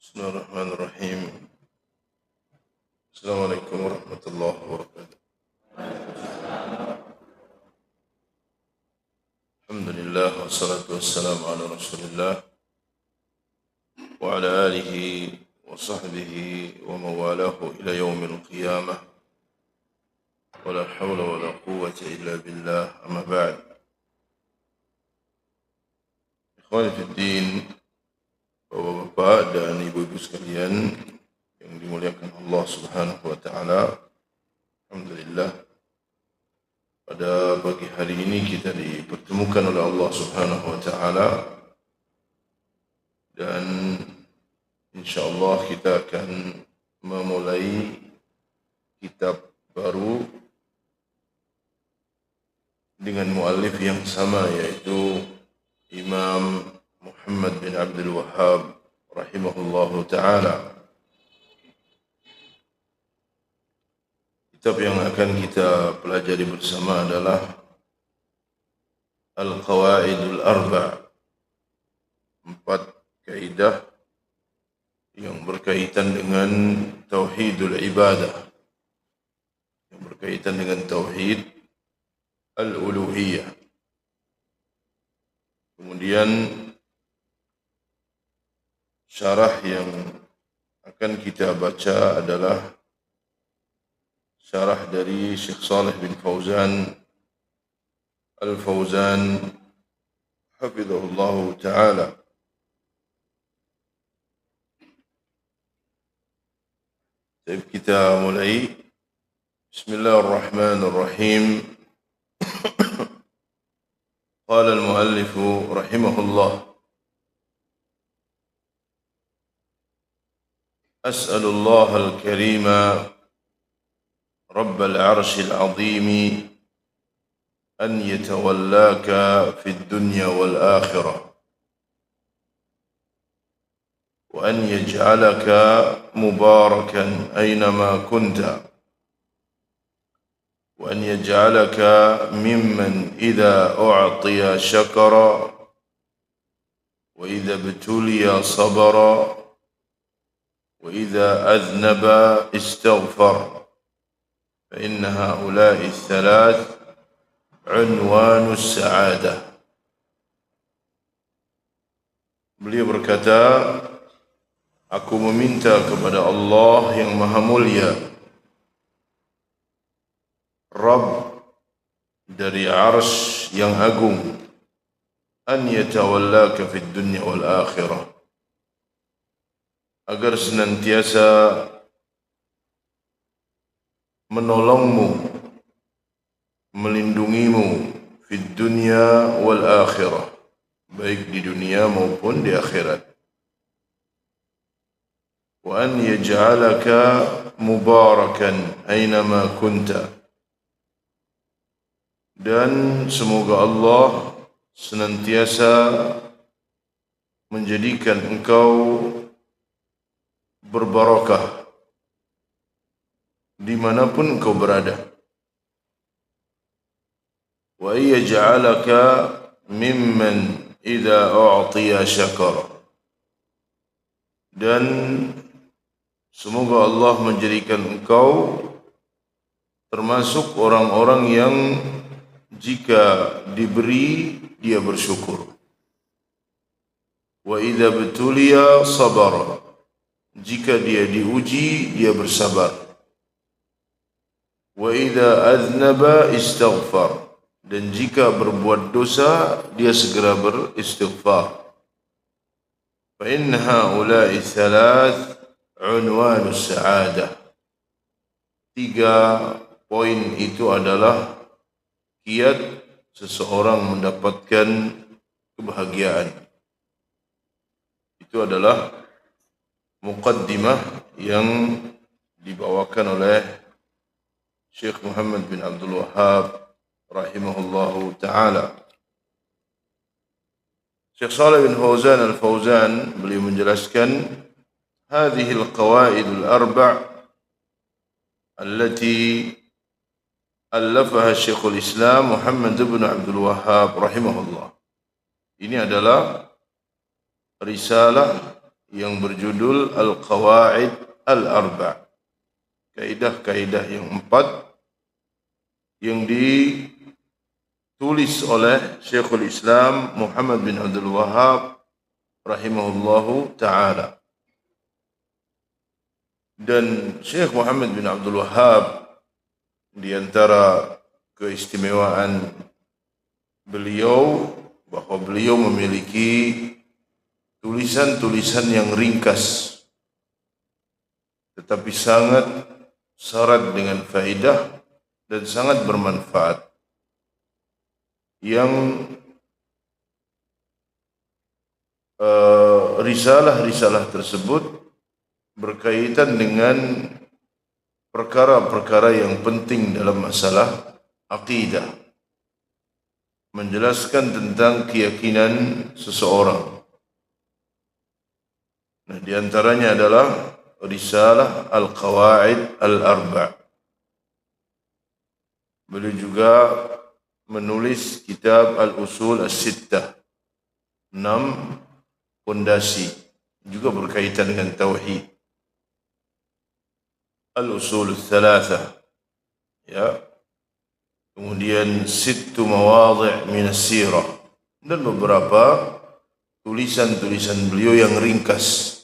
Bismillahirrahmanirrahim. Assalamualaikum warahmatullahi wabarakatuh. Alhamdulillah wassalatu wassalamu ala Rasulillah wa ala alihi wa sahbihi wa mawalahu ila yaumil qiyamah. Wa la hawla wa la quwwata illa billah. Amma ba'd. Ikhwani fid din, Bapak-bapak dan ibu-ibu sekalian yang dimuliakan Allah Subhanahu wa taala. Alhamdulillah, pada pagi hari ini kita dipertemukan oleh Allah Subhanahu wa taala dan insyaallah kita akan memulai kitab baru dengan muallif yang sama, yaitu Imam Muhammad bin Abdul Wahhab rahimahullahu ta'ala. Kitab yang akan kita pelajari bersama adalah Al-Qawaidul Arba', 4 kaidah yang berkaitan dengan tauhidul ibadah, yang berkaitan dengan tauhid al-uluhiyah. Kemudian syarah yang akan kita baca adalah syarah dari Syekh Shalih bin Fauzan Al-Fauzan hafizahullah ta'ala. Jadi kita mulai. Bismillahirrahmanirrahim. Qala al-muallif rahimahullah: أسأل الله الكريم رب العرش العظيم أن يتولاك في الدنيا والآخرة، وأن يجعلك مباركا أينما كنت، وأن يجعلك ممن إذا أعطي شكر وإذا ابتلي صبر وإذا أذنب استغفر، فإن هؤلاء الثلاث عنوان السعادة. Beliau berkata, aku meminta kepada Allah yang Maha Mulia, Rabb dari arsy yang agung, an yatawallaka fid dunya wal akhirah, agar senantiasa menolongmu, melindungimu fid dunya wal akhirah, baik di dunia maupun di akhirat. Wa an yaj'alaka mubarakan aynama kunta, dan semoga Allah senantiasa menjadikan engkau berbarakah dimanapun engkau berada. Wa yaj'alaka mimman idza u'tiya syakara, dan semoga Allah menjadikan engkau termasuk orang-orang yang jika diberi dia bersyukur. Wa idza btuliya sabara, jika dia diuji dia bersabar. Wa idza aznaba istaghfar, dan jika berbuat dosa dia segera beristighfar. Fa inna haula'i thalath unwanus sa'adah. 3 poin itu adalah kiat seseorang mendapatkan kebahagiaan. Itu adalah muqaddimah yang dibawakan oleh Syekh Muhammad bin Abdul Wahhab rahimahullahu ta'ala. Syekh Shalih bin Fauzan Al-Fauzan beliau menjelaskan, hadhihi al-qawaid al-arba' allati allafaha Syekhul Islam Muhammad bin Abdul Wahhab rahimahullah. Ini adalah risalah yang berjudul Al-Qawaid Al-Arba'. Kaidah-kaidah yang 4 yang ditulis oleh Syekhul Islam Muhammad bin Abdul Wahhab rahimahullahu ta'ala. Dan Syekh Muhammad bin Abdul Wahhab, di antara keistimewaan beliau, bahawa beliau memiliki tulisan-tulisan yang ringkas tetapi sangat syarat dengan faedah dan sangat bermanfaat, yang risalah-risalah tersebut berkaitan dengan perkara-perkara yang penting dalam masalah akidah, menjelaskan tentang keyakinan seseorang. Nah, di antaranya adalah risalah Al-Qawaid Al-Arba'. Beliau juga menulis kitab Al-Usul As-Sittah, 6 pondasi, juga berkaitan dengan tauhid. Al-Usul Ats-Tsalatsah, ya. Kemudian 6 mawadhi' min as-sirah, dan beberapa tulisan-tulisan beliau yang ringkas,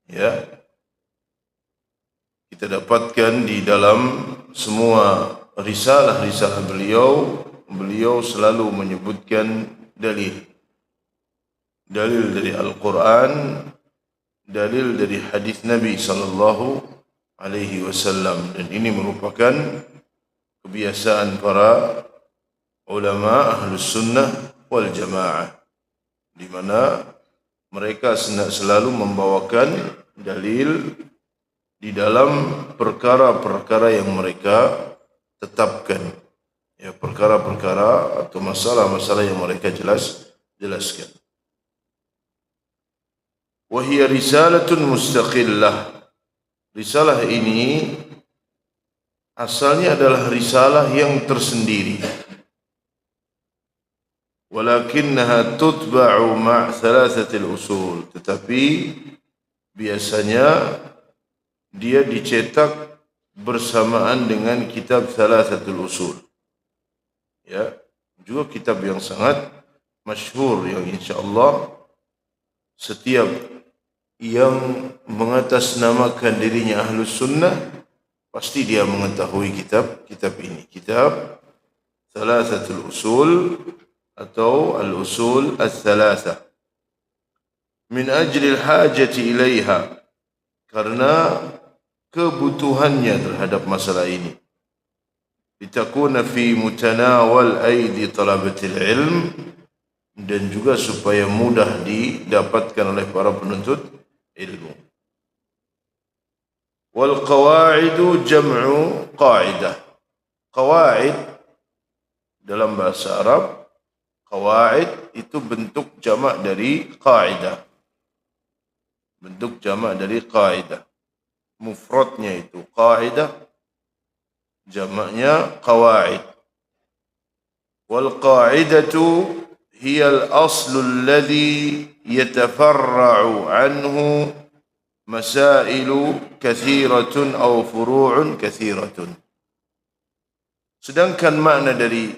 ya. Kita dapatkan di dalam semua risalah-risalah beliau, beliau selalu menyebutkan dalil dari Al-Quran, dalil dari hadis Nabi sallallahu alaihi wasallam, dan ini merupakan kebiasaan para ulama Ahlus Sunnah wal Jamaah, di mana mereka selalu membawakan dalil di dalam perkara-perkara yang mereka tetapkan, ya, perkara-perkara atau masalah-masalah yang mereka jelaskan. Wa hiya risalatun mustaqillah. Risalah ini asalnya adalah risalah yang tersendiri. Walakinnaha tutba'u ma' thalathatil usul. Tetapi biasanya dia dicetak bersamaan dengan kitab Thalathatul Usul. Ya, juga kitab yang sangat masyhur, yang insyaallah setiap yang mengatasnamakan dirinya Ahlus Sunnah pasti dia mengetahui kitab ini. Kitab Thalathatul Usul atau Al-Usul Ats-Tsalatsah. Min ajli al-hajati ilaiha, karena kebutuhannya terhadap masalah ini. Litakuna fi mutanawal aidi talabatil ilm, dan juga supaya mudah didapatkan oleh para penuntut ilmu. Wal qawaidu jam'u qa'idah. Qawaid dalam bahasa Arab, qawaid itu bentuk jamak dari qa'idah. Bentuk jamak dari qa'idah. Mufradnya itu qa'idah, jamaknya qawaid. Wal qa'idatu hiya al-aslu alladhi yatafarra'u anhu masailu kathiratun aw furu'un kathiratun. Sedangkan makna dari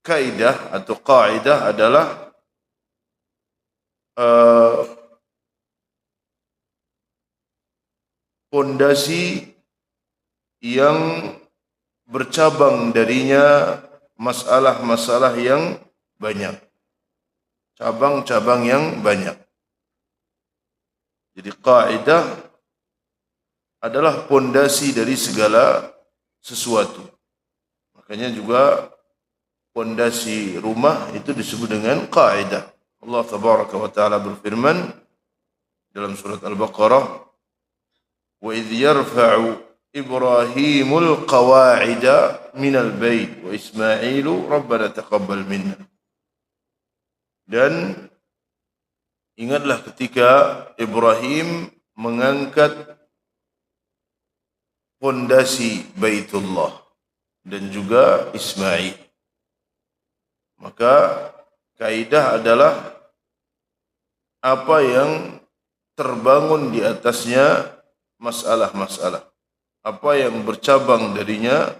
kaidah atau qa'idah adalah pondasi yang bercabang darinya masalah-masalah yang banyak, cabang-cabang yang banyak. Jadi kaidah adalah pondasi dari segala sesuatu. Makanya juga pondasi rumah itu disebut dengan kaidah. Allah tabaraka wa taala berfirman dalam surat Al-Baqarah, وَإِذْ يَرْفَعُ إِبْرَاهِيمُ الْقَوَاعِدَ مِنَ الْبَيْتِ وَإِسْمَاعِيلُ رَبَّنَا تَقَبَّلْ مِنَّا. Dan ingatlah ketika Ibrahim mengangkat pondasi Baitullah dan juga Ismail. Maka kaidah adalah apa yang terbangun di atasnya masalah-masalah. Apa yang bercabang darinya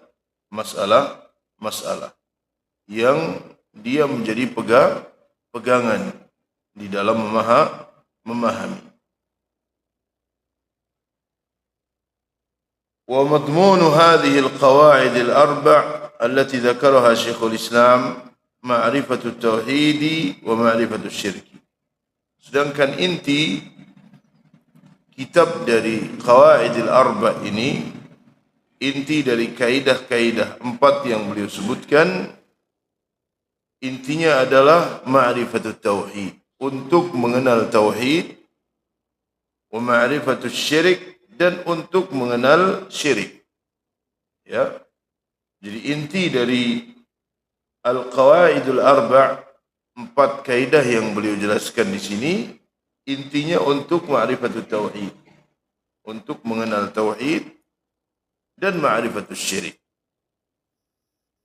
masalah-masalah yang dia menjadi pegangan di dalam memahami. Wa madmunu hadhihi al-qawa'id al-arba' allati dzakaraha Syekhul Islam ma'rifatu tauhid wa ma'rifatu syirk. Sedangkan inti kitab dari Qawaid al-Arba' ini, inti dari kaidah-kaidah 4 yang beliau sebutkan, intinya adalah ma'rifatut tauhid, untuk mengenal tauhid, wa ma'rifatut syirik, dan untuk mengenal syirik. Ya. Jadi inti dari Al-Qawaidul Arba', 4 kaidah yang beliau jelaskan di sini, intinya untuk ma'rifatut tauhid, untuk mengenal tauhid dan ma'rifatus syirik.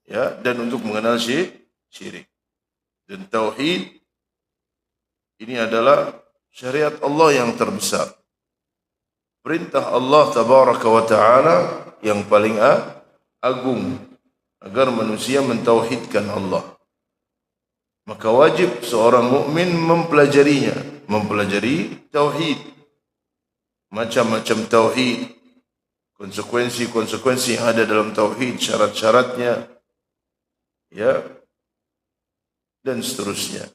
Ya, dan untuk mengenal syirik. Dan tauhid ini adalah syariat Allah yang terbesar. Perintah Allah tabaraka wa ta'ala yang paling agung agar manusia mentauhidkan Allah. Maka wajib seorang mukmin mempelajarinya, mempelajari tauhid. Macam-macam tauhid, konsekuensi-konsekuensi yang ada dalam tauhid, syarat-syaratnya, ya, dan seterusnya.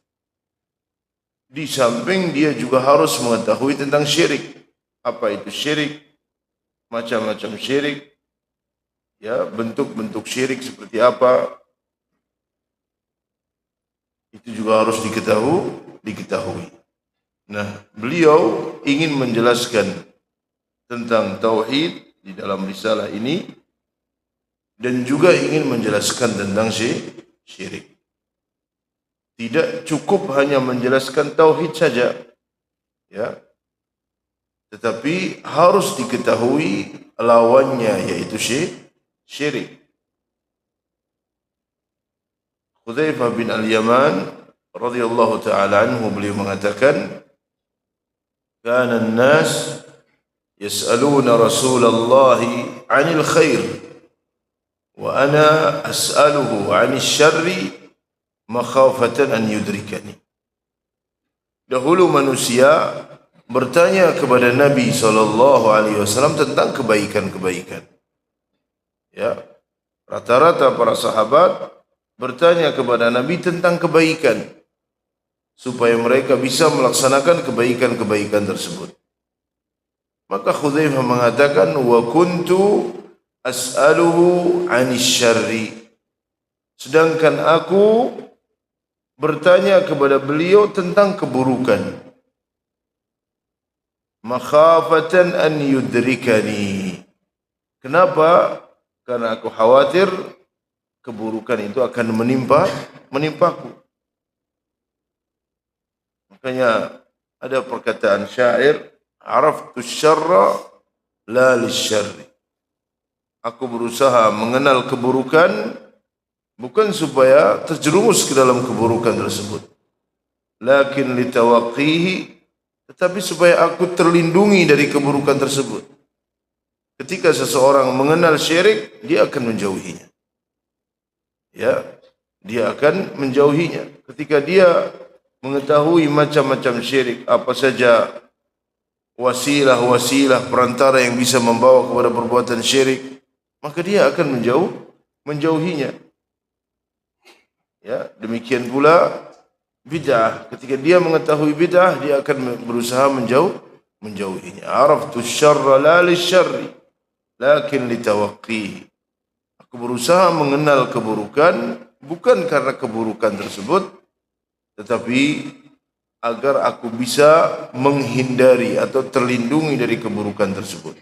Di samping dia juga harus mengetahui tentang syirik. Apa itu syirik? Macam-macam syirik, ya, bentuk-bentuk syirik seperti apa? Itu juga harus diketahui. Nah, beliau ingin menjelaskan tentang tauhid di dalam risalah ini dan juga ingin menjelaskan tentang syirik. Tidak cukup hanya menjelaskan tauhid saja, ya, tetapi harus diketahui lawannya, yaitu syirik. Hudzaifah bin Al-Yaman radhiyallahu ta'ala anhu, beliau mengatakan, kana an-nas yas'aluna Rasulullah 'anil khair wa ana as'aluhu 'anil syarri makhafatan an yudrikani. Dahulu manusia bertanya kepada Nabi SAW tentang kebaikan-kebaikan. Ya, rata-rata para sahabat bertanya kepada Nabi tentang kebaikan, supaya mereka bisa melaksanakan kebaikan-kebaikan tersebut. Maka Hudzaifah mengatakan, wa kuntu as'aluhu 'anis syarri. Sedangkan aku bertanya kepada beliau tentang keburukan. Makhafatan an yudrikani. Kenapa? Karena aku khawatir keburukan itu akan menimpaku. Makanya ada perkataan syair, araftu syarra la lisyarri. Aku berusaha mengenal keburukan bukan supaya terjerumus ke dalam keburukan tersebut, lakin litawaqqihi, tetapi supaya aku terlindungi dari keburukan tersebut. Ketika seseorang mengenal syirik, dia akan menjauhinya. Ya, dia akan menjauhinya. Ketika dia mengetahui macam-macam syirik, apa saja wasilah-wasilah perantara yang bisa membawa kepada perbuatan syirik, maka dia akan menjauhinya. Ya, demikian pula bid'ah. Ketika dia mengetahui bid'ah, dia akan berusaha menjauhinya. Araftu syarra la lisyarri, lakin litawaqqihi. Aku berusaha mengenal keburukan bukan karena keburukan tersebut, tetapi agar aku bisa menghindari atau terlindungi dari keburukan tersebut.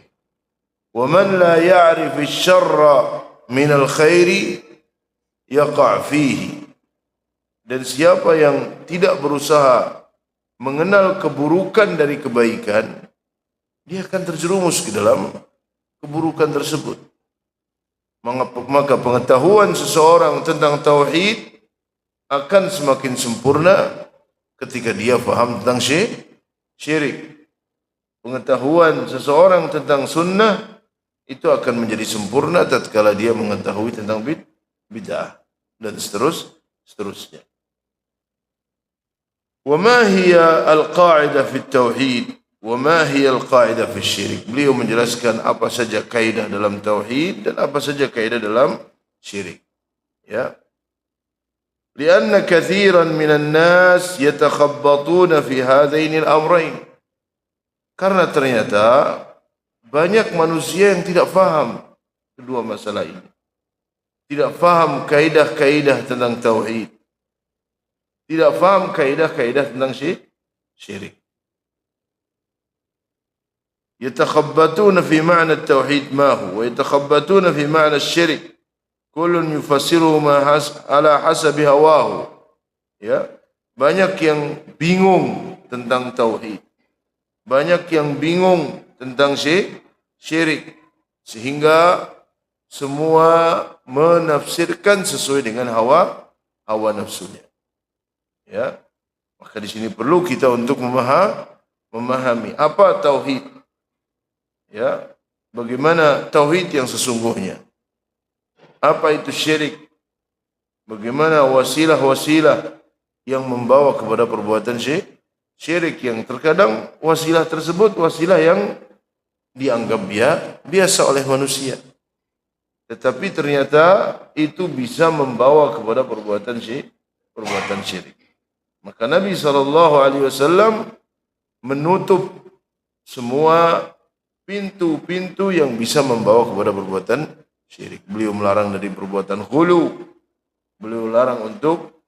Wa man la ya'rif asy-syarra min al-khairi yaqa' fihi. Dan siapa yang tidak berusaha mengenal keburukan dari kebaikan, dia akan terjerumus ke dalam keburukan tersebut. Maka pengetahuan seseorang tentang tauhid akan semakin sempurna ketika dia faham tentang syirik. pengetahuan seseorang tentang sunnah itu akan menjadi sempurna tatkala dia mengetahui tentang bid'ah dan seterusnya. Wa ma hiya al-qa'idah fi tauhid wa ma hiya al-qa'idah fi syirik. Beliau menjelaskan apa saja kaidah dalam tauhid dan apa saja kaidah dalam syirik. Ya. Lianna katsiran minan nas yatakhabbatuna fi hadaini al-amrayn. Karena ternyata banyak manusia yang tidak faham kedua masalah ini. Tidak faham kaidah-kaidah tentang tauhid. Tidak faham kaidah-kaidah tentang syirik. Yatakhabbatuna fi ma'na at-tauhid ma huwa wa yatakhabbatuna fi ma'na asy-syirik. Kullun yufassiruhu ma ala hasabi hawahu. Ya, banyak yang bingung tentang tauhid. Banyak yang bingung tentang syirik sehingga semua menafsirkan sesuai dengan hawa nafsunya. Ya, maka di sini perlu kita untuk memahami apa tauhid. Ya, bagaimana tauhid yang sesungguhnya? Apa itu syirik? Bagaimana wasilah-wasilah yang membawa kepada perbuatan syirik yang terkadang wasilah tersebut wasilah yang dianggap biasa oleh manusia. Tetapi ternyata itu bisa membawa kepada perbuatan syirik. Maka Nabi SAW menutup semua pintu-pintu yang bisa membawa kepada perbuatan syirik. Beliau melarang dari perbuatan khulu. Beliau larang untuk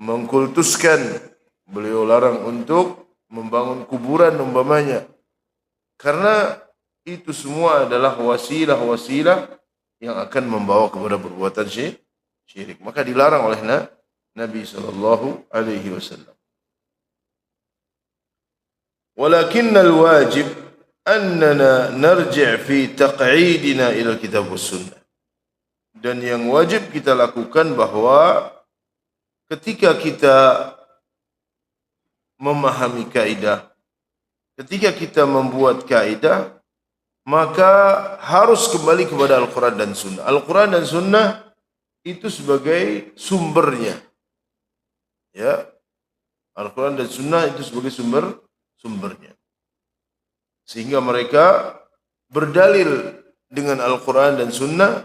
mengkultuskan. Beliau larang untuk membangun kuburan umpamanya. Karena itu semua adalah wasilah-wasilah yang akan membawa kepada perbuatan syirik. Maka dilarang oleh Nabi SAW. Walakinnal wajib annana narji' fi taq'idina ila kitab was sunnah. Dan yang wajib kita lakukan bahwa ketika kita memahami kaidah, ketika kita membuat kaidah, maka harus kembali kepada Al-Quran dan Sunnah. Al-Quran dan Sunnah itu sebagai sumbernya. Ya, Al-Quran dan Sunnah itu sebagai sumbernya. Sehingga mereka berdalil dengan Al-Quran dan Sunnah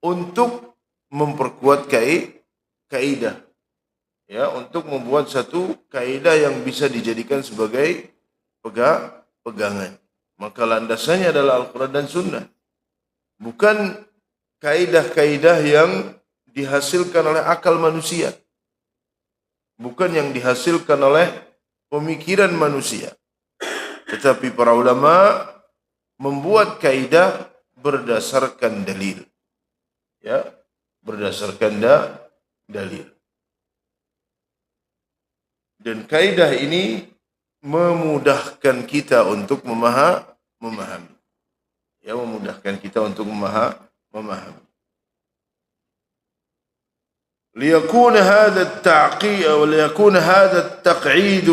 untuk memperkuat kaidah. Ya, untuk membuat satu kaidah yang bisa dijadikan sebagai pegangan. Maka landasannya adalah Al-Quran dan Sunnah. Bukan kaidah-kaidah yang dihasilkan oleh akal manusia. Bukan yang dihasilkan oleh pemikiran manusia. Tetapi para ulama membuat kaidah berdasarkan dalil. Ya, berdasarkan dalil. Dan kaidah ini memudahkan kita untuk memahami. Ya, memudahkan kita untuk memahami. ليكون هذا التعقيد أو ليكون هذا التقعيد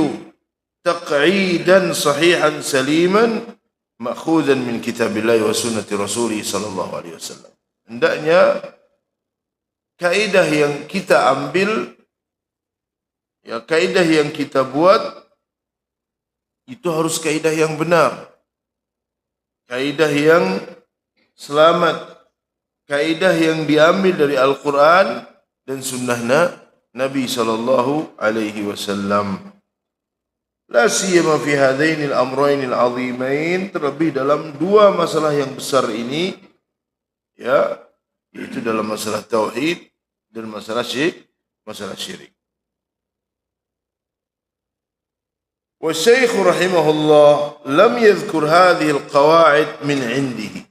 تقعيدا صحيحا سليما مأخوذا من كتاب الله وسنة رسوله صلى الله عليه وسلم. Hendaknya kaidah yang kita ambil, ya, kaidah yang kita buat itu harus kaidah yang benar, kaidah yang selamat, kaidah yang diambil dari Al-Quran dan sunnahnya Nabi sallallahu alaihi wasallam. La siyama fi hadaini al-amrayn al-azimain, terlebih dalam dua masalah yang besar ini, ya, yaitu dalam masalah tauhid dan masalah syirik. Wa Syekh rahimahullah lam yadhkur hadhihi al-qawa'id min 'indihi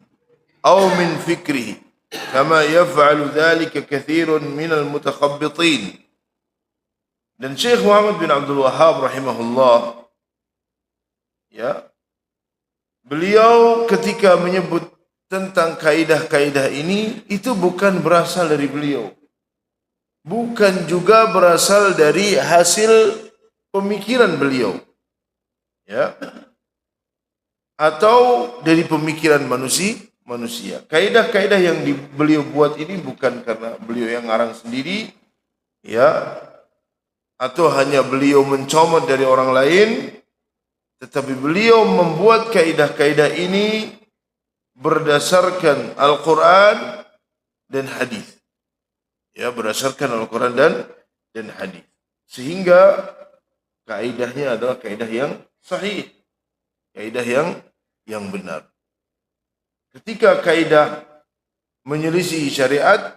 aw min fikrihi kama yaf'alu dhalika katsirun minal mutakhabbitin. Dan Syekh Muhammad bin Abdul Wahhab rahimahullah, ya, beliau ketika menyebut tentang kaidah-kaidah ini, itu bukan berasal dari beliau, bukan juga berasal dari hasil pemikiran beliau, ya. atau dari pemikiran manusia. Kaidah-kaidah yang beliau buat ini bukan karena beliau yang ngarang sendiri, ya, atau hanya beliau mencomot dari orang lain, tetapi beliau membuat kaidah-kaidah ini berdasarkan Al-Quran dan hadis. Ya, berdasarkan Al-Quran dan hadis. Sehingga kaidahnya adalah kaidah yang sahih, kaidah yang benar. Ketika kaidah menyelisih syariat,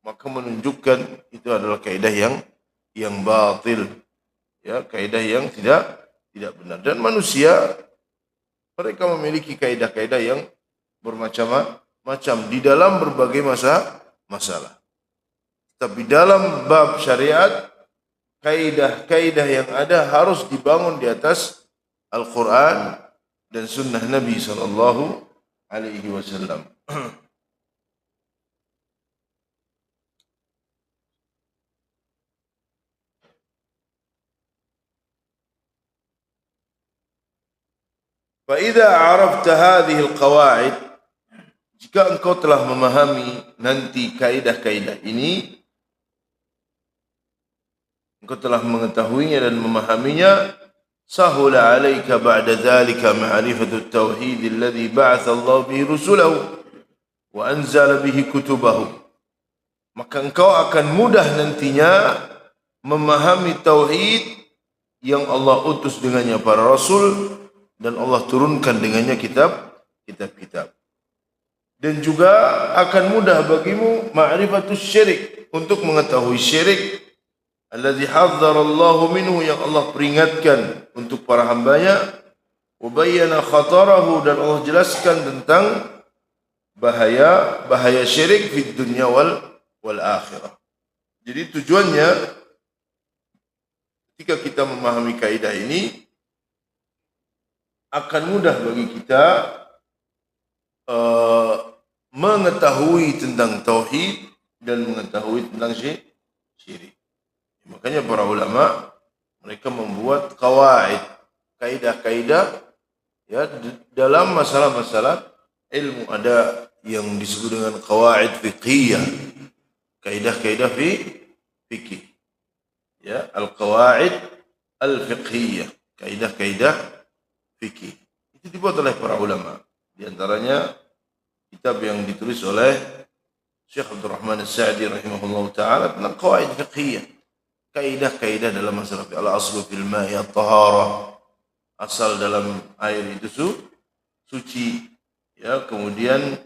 maka menunjukkan itu adalah kaidah yang batil, ya, kaidah yang tidak benar. Dan manusia mereka memiliki kaidah-kaidah yang bermacam-macam di dalam berbagai masalah. Tapi dalam bab syariat, kaidah-kaidah yang ada harus dibangun di atas Al-Quran dan sunnah Nabi sallallahu alaihi wasallam. Fa idza 'arafta hadhihi al-qawa'id, jika engkau telah memahami nanti kaidah-kaidah ini, engkau telah mengetahuinya dan memahaminya, sahula 'alaika ba'da dzalika ma'rifatu at-tauhid alladhi ba'atha Allah bihi rusulahu wa anzala bihi kutubahu. Maka engkau akan mudah nantinya memahami tauhid yang Allah utus dengannya para rasul dan Allah turunkan dengannya kitab-kitab. Dan juga akan mudah bagimu ma'rifatus syirik, untuk mengetahui syirik alladzi hadzara Allah minhu, yang Allah peringatkan untuk para hambanya, wa bayyana khatarahu, dan Allah jelaskan tentang bahaya syirik di dunia wal akhirah. Jadi tujuannya ketika kita memahami kaidah ini, akan mudah bagi kita mengetahui tentang tauhid dan mengetahui tentang syirik. Makanya para ulama mereka membuat qawaid, kaidah-kaidah, ya, dalam masalah-masalah ilmu. Ada yang disebut dengan qawaid fiqhiyah, kaidah-kaidah fikih. Ya, al-qawaid al-fiqhiyah, kaidah-kaidah fikih. Itu dibuat oleh para ulama. Di antaranya kitab yang ditulis oleh Syekh Abdul Rahman As-Sa'di rahimahullah ta'ala tentang qawaid fiqhiyah, kaidah-kaidah dalam masalah al-aslu fil ma'i at-taharah, asal dalam air itu suci, ya. Kemudian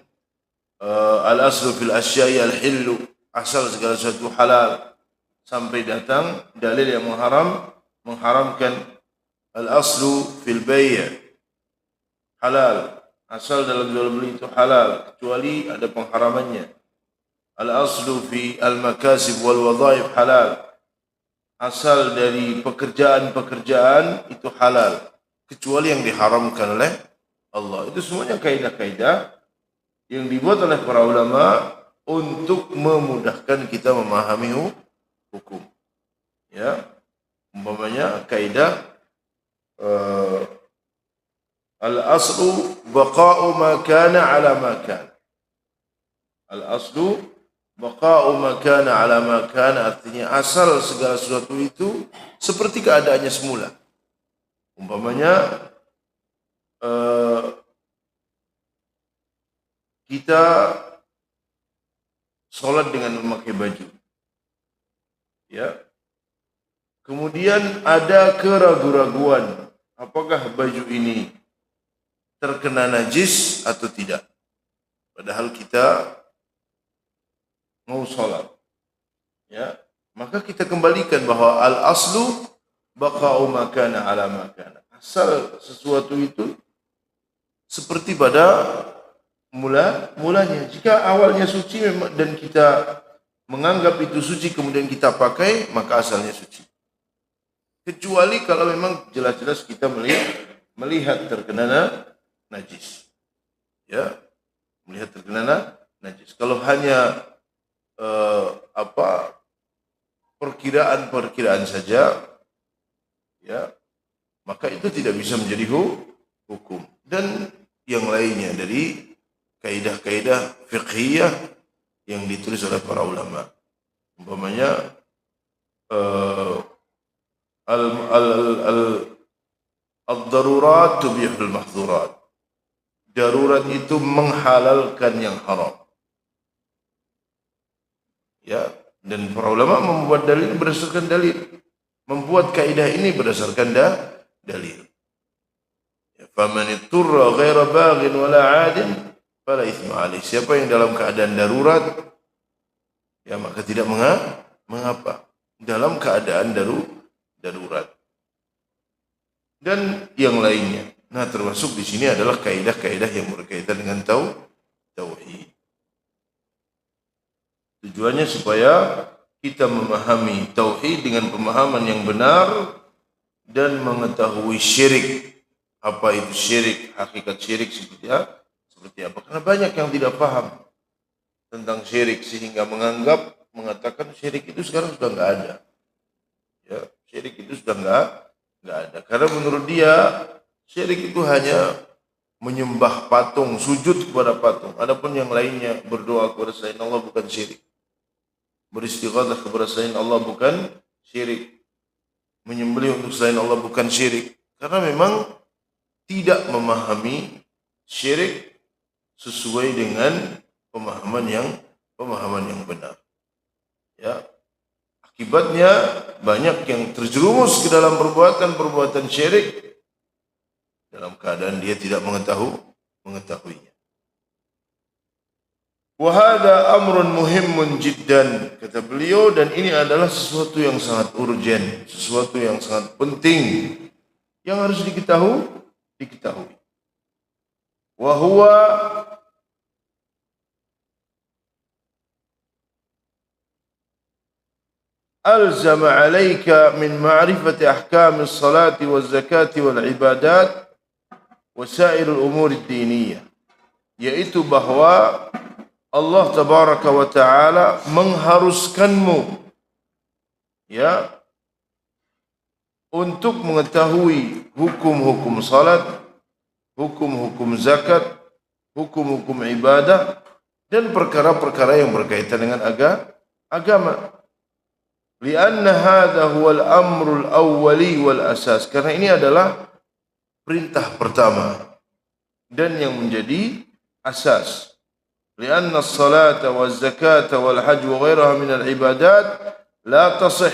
al-aslu fil asya'i al-hillu, asal segala sesuatu halal, sampai datang dalil yang mengharamkan. Al-aslu fil bay' halal, asal dalam jual beli itu halal kecuali ada pengharamannya. Al-aslu fi al-makasib wal wadhaif halal, asal dari pekerjaan-pekerjaan itu halal kecuali yang diharamkan oleh Allah. Itu semuanya kaidah-kaidah yang dibuat oleh para ulama untuk memudahkan kita memahami hukum. Ya, umpamanya kaidah al-aslu baqa'u ma kana ala ma kana. Al-aslu baqa'u ma kana ala ma kana, artinya asal segala sesuatu itu seperti keadaannya semula. Umpamanya kita sholat dengan memakai baju, ya. Kemudian ada keraguan-raguan, apakah baju ini terkena najis atau tidak. Padahal kita mau sholat, ya. Maka kita kembalikan bahwa al-aslu baqa'u ma kana ala ma kana. Asal sesuatu itu seperti pada mulanya. Jika awalnya suci dan kita menganggap itu suci kemudian kita pakai, maka asalnya suci. Kecuali kalau memang jelas-jelas kita melihat terkena najis, ya, melihat terkena najis. Kalau hanya perkiraan saja, ya, maka itu tidak bisa menjadi hukum. Dan yang lainnya dari kaidah-kaidah fiqhiyah yang ditulis oleh para ulama. Umpamanya al-darurat tubihul mahdzurat. Darurat itu menghalalkan yang haram. Ya, dan para ulama membuat dalil berdasarkan dalil. Membuat kaidah ini berdasarkan dalil. Ya, faman iturra ghaira baghin wala 'adin fala itsma alaih. Siapa yang dalam keadaan darurat, ya maka tidak mengapa dalam keadaan darurat. Dan yang lainnya. Nah, termasuk di sini adalah kaidah-kaidah yang berkaitan dengan tauhid. Tujuannya supaya kita memahami tauhid dengan pemahaman yang benar dan mengetahui syirik. Apa itu syirik, hakikat syirik seperti apa. Karena banyak yang tidak paham tentang syirik sehingga mengatakan syirik itu sekarang sudah enggak ada. Ya, syirik itu sudah enggak ada. Karena menurut dia syirik itu hanya menyembah patung, sujud kepada patung. Adapun yang lainnya berdoa kepada selain Allah bukan syirik. Beristighatsah kepada selain Allah bukan syirik. Menyembelih untuk selain Allah bukan syirik. Karena memang tidak memahami syirik sesuai dengan pemahaman yang benar. Ya. Akibatnya banyak yang terjerumus ke dalam perbuatan syirik dalam keadaan dia tidak mengetahuinya. Wa hadha amrun muhimmun jiddan, kata beliau, dan ini adalah sesuatu yang sangat urgen, sesuatu yang sangat penting yang harus diketahui. Wa huwa alzama 'alaika min ma'rifati ahkam as-salati waz-zakati wal-ibadat wa sa'iril umur ad-diniyah, yaitu bahwa Allah tabaraka wa taala mengharuskanmu ya untuk mengetahui hukum-hukum salat, hukum-hukum zakat, hukum-hukum ibadah dan perkara-perkara yang berkaitan dengan agama. Lianna hadha huwal amrul awwali wal asas. Karena ini adalah perintah pertama dan yang menjadi asas. Lianna as-salata waz zakata wal hajj wa ghairaha min al ibadat la tasih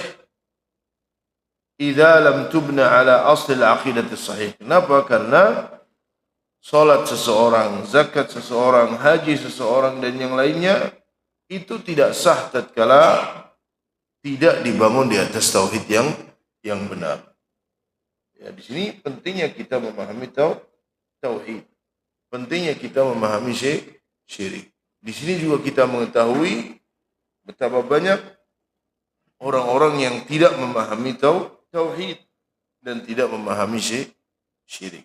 idza lam tubna ala asl al aqidah as-sahih. Kenapa? Karena salat seseorang, zakat seseorang, haji seseorang dan yang lainnya itu tidak sah tatkala tidak dibangun di atas tauhid yang benar. Ya, di sini pentingnya kita memahami tauhid. Pentingnya kita memahami syirik. Di sini juga kita mengetahui betapa banyak orang-orang yang tidak memahami tauhid dan tidak memahami syirik.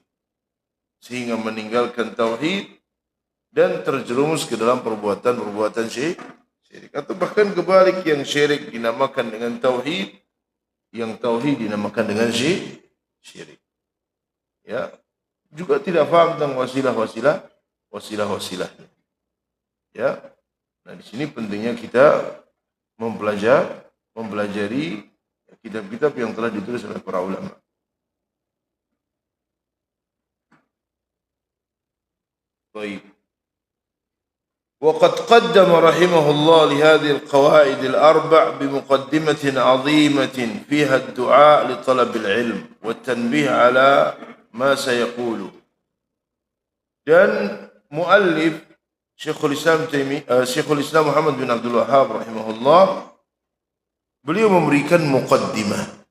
Sehingga meninggalkan tauhid dan terjerumus ke dalam perbuatan syirik. Atau bahkan kebalik, yang syirik dinamakan dengan tauhid, yang tauhid dinamakan dengan syirik. Ya, juga tidak paham tentang wasilah-wasilahnya. Ya. Nah, di sini pentingnya kita mempelajari kitab-kitab yang telah ditulis oleh para ulama. Baik. وقد قدم رحمه الله لهذه القواعد الأربع بمقدمة عظيمة فيها الدعاء لطلب العلم والتنبيه على ما سيقول. Dan muallif Syekhul Islam Muhammad bin Abdul Wahhab rahimahullah, beliau memberikan muqaddimah.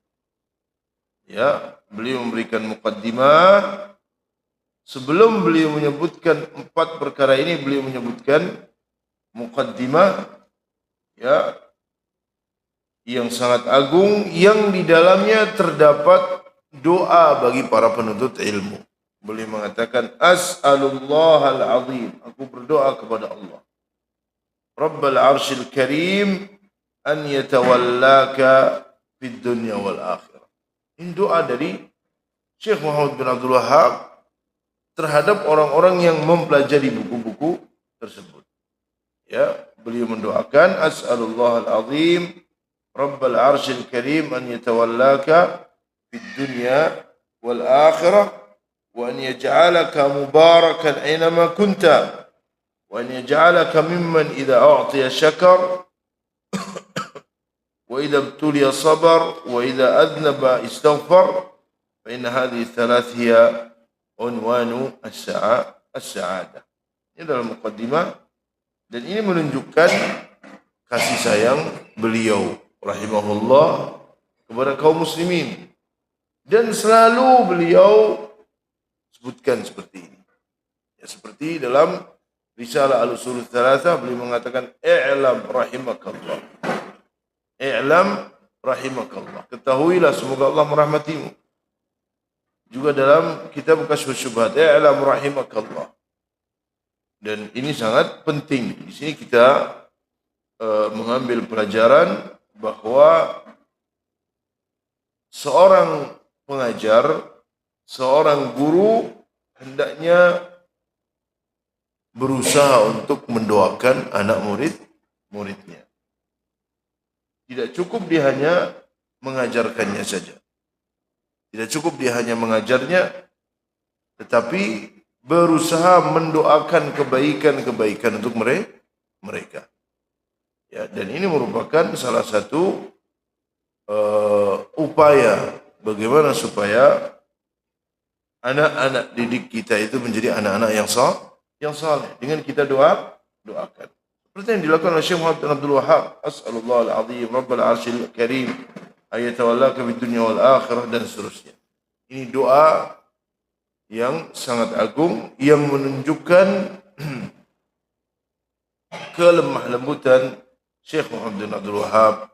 Ya, beliau memberikan muqaddimah. Sebelum beliau menyebutkan 4 perkara ini, beliau menyebutkan muqaddimah ya yang sangat agung, yang di dalamnya terdapat doa bagi para penuntut ilmu. Beliau mengatakan, As'alullahal azim, aku berdoa kepada Allah, Rabbal arshil karim, an yatawallaka fid dunya wal akhirah. Ini doa dari Syekh Muhammad bin Abdul Wahhab terhadap orang-orang yang mempelajari buku-buku tersebut. Ya, beliau mendoakan as'alullah al-azim rabbal arsyil karim an yatawallaka fid dunya wal akhirah wa an yaj'alaka mubarakan aynama kunta wa an yaj'alaka mimman idza a'tiya syakar wa idza ibtuliya sabar wa idza adnaba istaghfar fa inna hadhihi thalath hiya unwanu as-sa'adah. Ini dalam muqaddimah, dan ini menunjukkan kasih sayang beliau rahimahullah kepada kaum muslimin, dan selalu beliau sebutkan seperti ini. Ya, seperti dalam risalah al-usul tsalatsah beliau mengatakan i'lam rahimakallah. I'lam rahimakallah. Ketahuilah semoga Allah merahmatimu. Juga dalam kitab Kasyfus Syubhat i'lam rahimakallah. Dan ini sangat penting. Di sini kita mengambil pelajaran bahwa seorang pengajar, seorang guru hendaknya berusaha untuk mendoakan anak muridnya. Tidak cukup dia hanya mengajarkannya saja. Tidak cukup dia hanya mengajarnya, tetapi berusaha mendoakan kebaikan-kebaikan untuk mereka. Ya, dan ini merupakan salah satu upaya bagaimana supaya anak-anak didik kita itu menjadi anak-anak yang saleh dengan kita doakan. Seperti yang dilakukan oleh Syekh Muhammad bin Abdul Wahhab, as'alullah al-azim rabbal arsyil karim ayatawallaka fid dunya wal akhirah, dan seterusnya. Ini doa yang sangat agung yang menunjukkan kelemah lembutan Syekh Muhammad bin Abdul Wahhab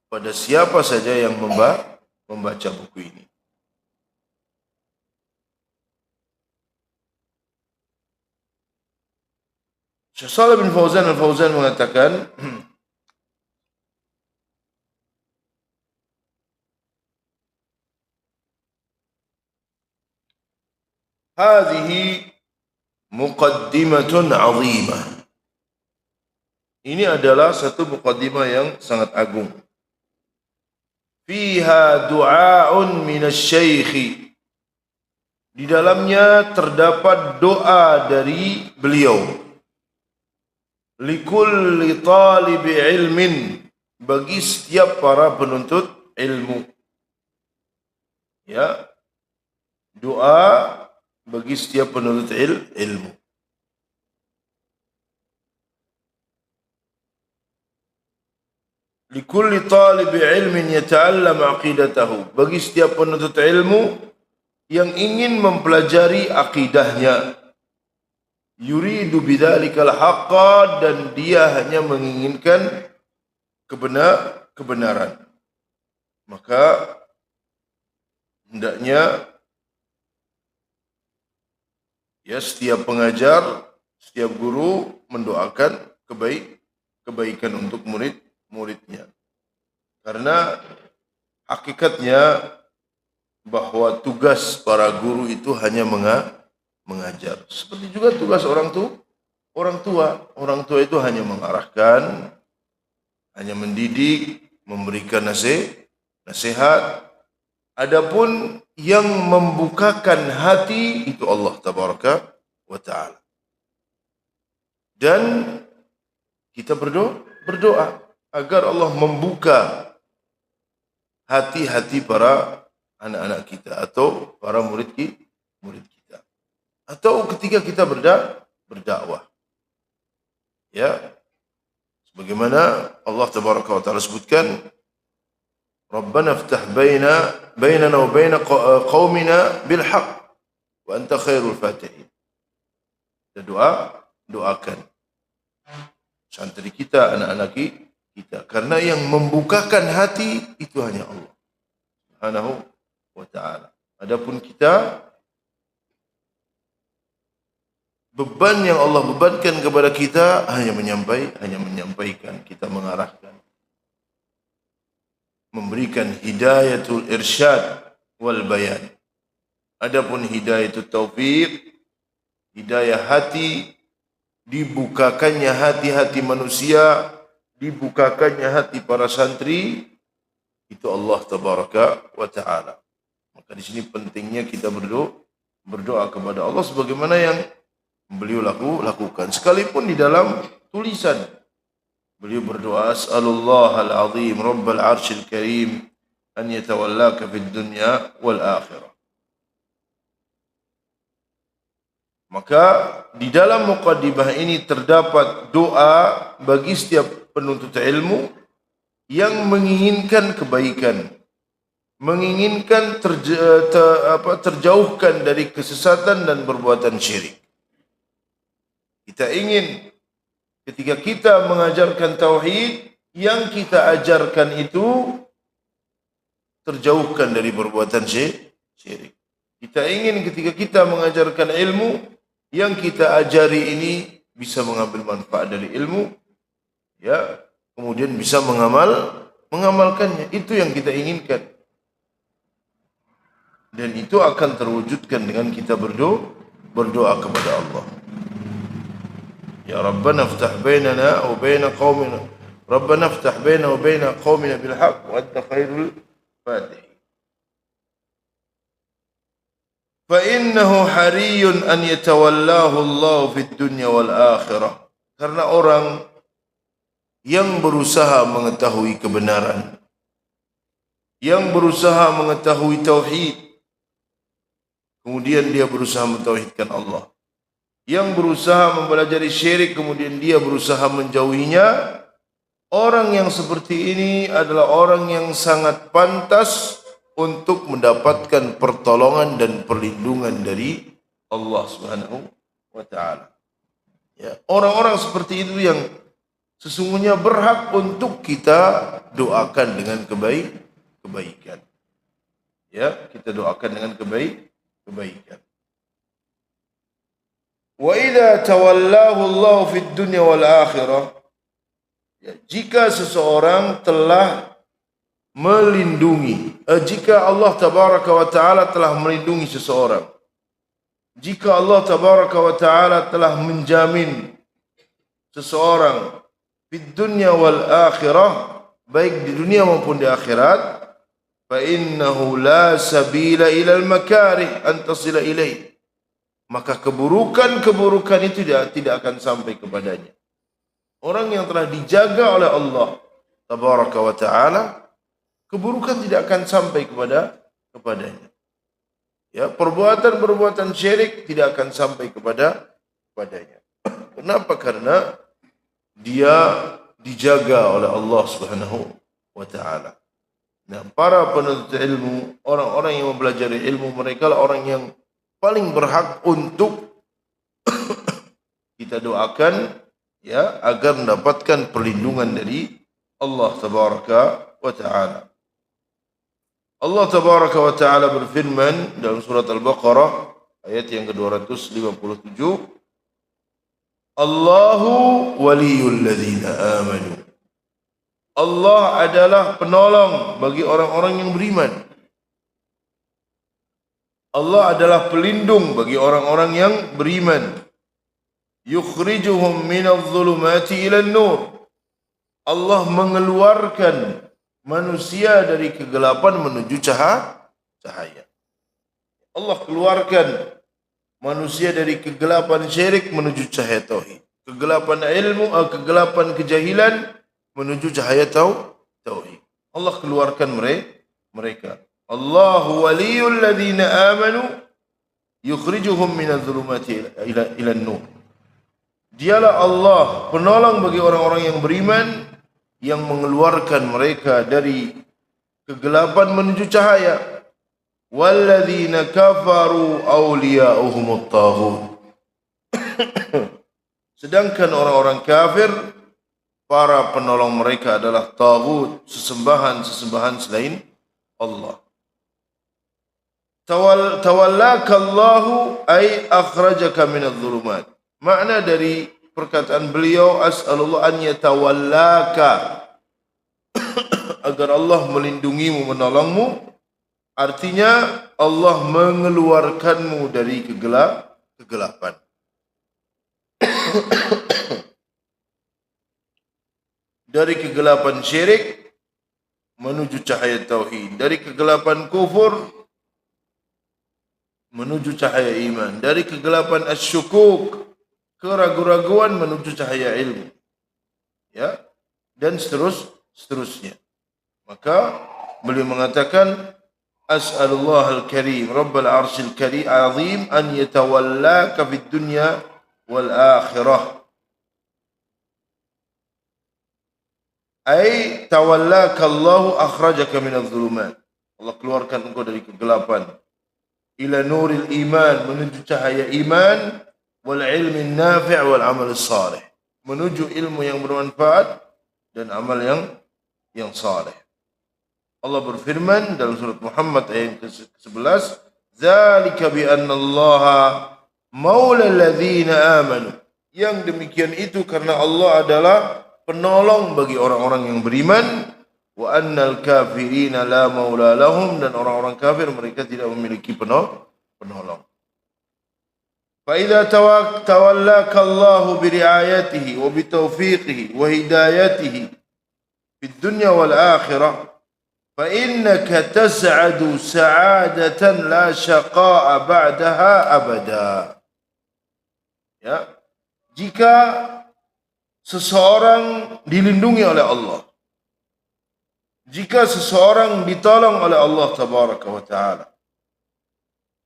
pada siapa saja yang membaca buku ini. Syekh Shalih bin Fauzan al-Fauzan mengatakan, hadhihi muqaddimatun 'azimah. Ini adalah satu muqaddimah yang sangat agung. Fiha du'aun minasy-syaikh. Di dalamnya terdapat doa dari beliau. Likulli talibi ilmin, bagi setiap para penuntut ilmu. Ya. Doa bagi setiap penuntut ilmu. Likulli talibi ilmin yata'allam aqidatahu, bagi setiap penuntut ilmu yang ingin mempelajari akidahnya. Yuridu bidzalikal haqqa, dan dia hanya menginginkan kebenaran. Maka hendaknya ya setiap pengajar, setiap guru mendoakan kebaikan untuk muridnya. Karena hakikatnya bahwa tugas para guru itu hanya mengajar. Seperti juga tugas orang tua. Orang tua itu hanya mengarahkan, hanya mendidik, memberikan nasihat. Adapun yang membukakan hati itu Allah tabaraka wa ta'ala. Dan kita berdoa agar Allah membuka hati-hati para anak-anak kita atau para murid kita. Atau ketika kita berdakwah. Ya. Sebagaimana Allah tabaraka wa ta'ala sebutkan, Rabbana iftah bainana wa baina qaumina bil haqq wa anta khairul fatihin. Kita doakan santri kita, anak-anak kita, karena yang membukakan hati itu hanya Allah Subhanahu wa ta'ala. Adapun kita, beban yang Allah bebankan kepada kita hanya menyampaikan, kita mengarahkan, memberikan hidayatul irsyad wal bayan. Adapun hidayatul taufiq hidayah hati, dibukakannya hati-hati manusia, dibukakannya hati para santri, itu Allah tabaraka wa ta'ala. Maka di sini pentingnya kita berdoa kepada Allah sebagaimana yang beliau lakukan. Sekalipun di dalam tulisan, beliau berdoa, As'alullah al-azim, Rabbal arshil karim, an yatawallaka fid dunya wal akhirah. Maka di dalam muqaddimah ini terdapat doa bagi setiap penuntut ilmu yang menginginkan kebaikan, menginginkan terjauhkan dari kesesatan dan perbuatan syirik. Kita ingin ketika kita mengajarkan tauhid, yang kita ajarkan itu terjauhkan dari perbuatan syirik. Kita ingin ketika kita mengajarkan ilmu, yang kita ajari ini bisa mengambil manfaat dari ilmu, ya, kemudian bisa mengamalkannya. Itu yang kita inginkan. Dan itu akan terwujudkan dengan kita berdoa kepada Allah. Ya Rabbana ftah bainana wa baina qaumina. Rabbana ftah bainana wa baina qaumina bil haqq wa anta khairul fatihin. Fa innahu hariyun an yatawallahu Allah fid dunya wal akhirah. Karena orang yang berusaha mengetahui kebenaran, yang berusaha mengetahui tauhid, kemudian dia berusaha mentauhidkan Allah, yang berusaha mempelajari syirik, kemudian dia berusaha menjauhinya, orang yang seperti ini adalah orang yang sangat pantas untuk mendapatkan pertolongan dan perlindungan dari Allah Subhanahu wa ta'ala. Ya, orang-orang seperti itu yang sesungguhnya berhak untuk kita doakan dengan kebaikan. Ya, kita doakan dengan kebaikan. Wa idza tawallahu Allah fid dunya wal akhirah. Ya, jika seseorang telah melindungi, jika Allah tabaraka wa taala telah melindungi seseorang, jika Allah tabaraka wa taala telah menjamin seseorang fid dunya wal akhirah, baik di dunia maupun di akhirat, fa innahu la sabila ila al makarih an tasila ilaih, maka keburukan-keburukan itu tidak akan sampai kepadanya. Orang yang telah dijaga oleh Allah tabaraka wa taala, keburukan tidak akan sampai kepadanya. Ya, perbuatan-perbuatan syirik tidak akan sampai kepadanya. Kenapa? Karena dia dijaga oleh Allah Subhanahu wa taala. Nah, para penuntut ilmu, orang-orang yang mempelajari ilmu, mereka lah orang yang paling berhak untuk kita doakan, ya, agar mendapatkan perlindungan dari Allah tabaraka wa taala. Allah tabaraka wa ta'ala berfirman dalam surat Al-Baqarah ayat yang ke-257, Allahu waliyul ladzina amanu. Allah adalah penolong bagi orang-orang yang beriman. Allah adalah pelindung bagi orang-orang yang beriman. Yukhrijuhum minadh dhulumati ilan nur. Allah mengeluarkan manusia dari kegelapan menuju cahaya. Allah keluarkan manusia dari kegelapan syirik menuju cahaya tauhid. Kegelapan ilmu, kegelapan kejahilan menuju cahaya tauhid. Allah keluarkan mereka. Allahu waliyul ladzina amanu yukhrijuhum minadh dhulumati ilan nur. Dialah Allah penolong bagi orang-orang yang beriman, yang mengeluarkan mereka dari kegelapan menuju cahaya. Walladzina kafaru awliya'uhumut taghut. Sedangkan orang-orang kafir, para penolong mereka adalah taghut, sesembahan selain Allah. Tawallaka Allahu ay akhrajaka minadh dhulumat. Makna dari perkataan beliau, as'alullah an yatawallaka, agar Allah melindungimu, menolongmu, artinya Allah mengeluarkanmu dari kegelapan. Dari kegelapan syirik menuju cahaya tauhid, dari kegelapan kufur menuju cahaya iman, dari kegelapan asyukuk, keraguan-raguan menuju cahaya ilmu. Ya, dan seterusnya. Maka beliau mengatakan, As'alullah al-karim, Rabbal arshil karim azim, an yatawallaka fid dunya wal akhirah. Ay tawallaka Allahu akhrajaka minadh dhulumat. Allah keluarkan engkau dari kegelapan. Ila nuril iman, menuju cahaya iman, wal ilmi nafi' wal amal salih, menuju ilmu yang bermanfaat dan amal yang saleh. Allah berfirman dalam surat Muhammad ayat ke-11, "Dzalika bi anna Allaha maula alladziina aamanu." Yang demikian itu karena Allah adalah penolong bagi orang-orang yang beriman, wa annal kafirina la maula lahum, dan orang-orang kafir mereka tidak memiliki penolong. Fa idza tawallaka Allahu bi ri'ayatihi wa bi tawfiqihi wa hidayatihi fid dunya wal akhirah fa innaka tas'adu sa'adatan la syaqa'a ba'daha abada. Ya, jika seseorang dilindungi oleh Allah, jika seseorang ditolong oleh Allah tabaraka wa taala,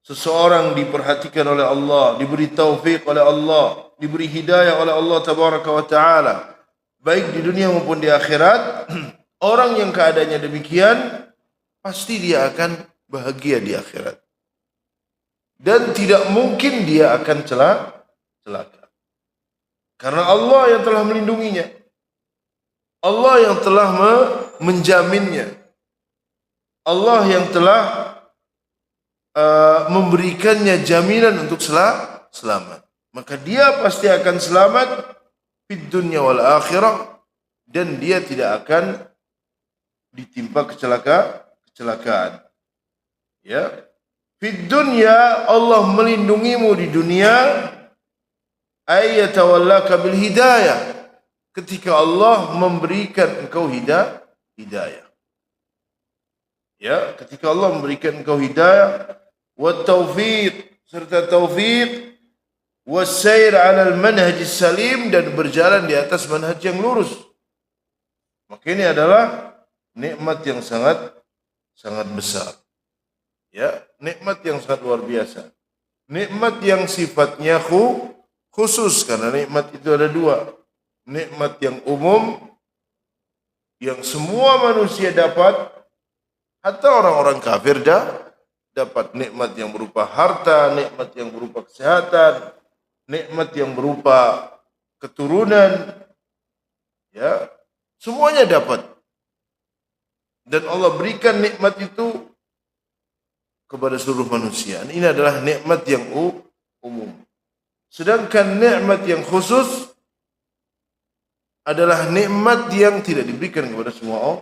seseorang diperhatikan oleh Allah, diberi taufik oleh Allah, diberi hidayah oleh Allah tabaraka wa taala, baik di dunia maupun di akhirat, orang yang keadaannya demikian pasti dia akan bahagia di akhirat. Dan tidak mungkin dia akan celaka. Karena Allah yang telah melindunginya. Allah yang telah menjaminnya. Allah yang telah memberikannya jaminan untuk selamat. Maka dia pasti akan selamat fid dunya wal akhirah, dan dia tidak akan ditimpa kecelakaan. Ya. Fid dunya, Allah melindungimu di dunia, ay yatawallaka bil hidayah, ketika Allah memberikan engkau hidayah. Ya, ketika Allah memberikan engkau hidayah, wa taufiq, serta taufiq, wa sayr 'ala al-manhaj salim, dan berjalan di atas manhaj yang lurus. Maka ini adalah nikmat yang sangat besar. Ya, nikmat yang sangat luar biasa. Nikmat yang sifatnya khusus, karena nikmat itu ada dua. Nikmat yang umum, yang semua manusia dapat, hatta orang-orang kafir dapat nikmat yang berupa harta, nikmat yang berupa kesehatan, nikmat yang berupa keturunan, ya, semuanya dapat. Dan Allah berikan nikmat itu kepada seluruh manusia. Ini adalah nikmat yang umum. Sedangkan nikmat yang khusus adalah nikmat yang tidak diberikan kepada semua